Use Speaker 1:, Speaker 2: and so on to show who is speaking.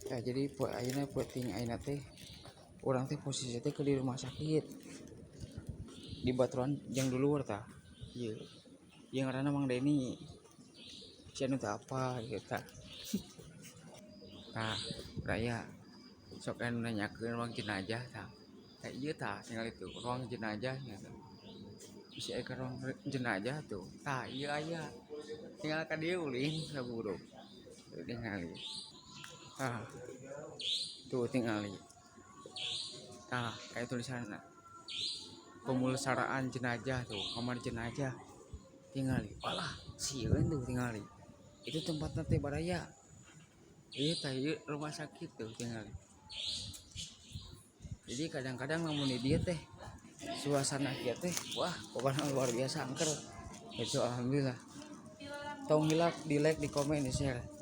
Speaker 1: Ya jadi ayeuna penting ayeuna teh urang teh posisi teh ke di rumah sakit di baturan yang dulu tah ieu yang ngaranna Mang Deni si anu teh apa gitu tah raya sok anu nanyakeun ruang jenazah tah ieu tah tinggal itu ruang jenazah nya tah bisa aya ruang jenazah tuh tah ieu aya tinggal ka dieu ulin saburu ningali tah tuh tingali tah kayak tulisanna pemulasaraan jenazah tuh kamar jenazah tingali alah sieun tuh tingali itu tempatnya teh baraya ieu tah ieu rumah sakit tuh tingali jadi kadang-kadang namun di dia teh suasana kieu teh wah pokoknya luar biasa angker itu alhamdulillah tong hilap di like di komen di share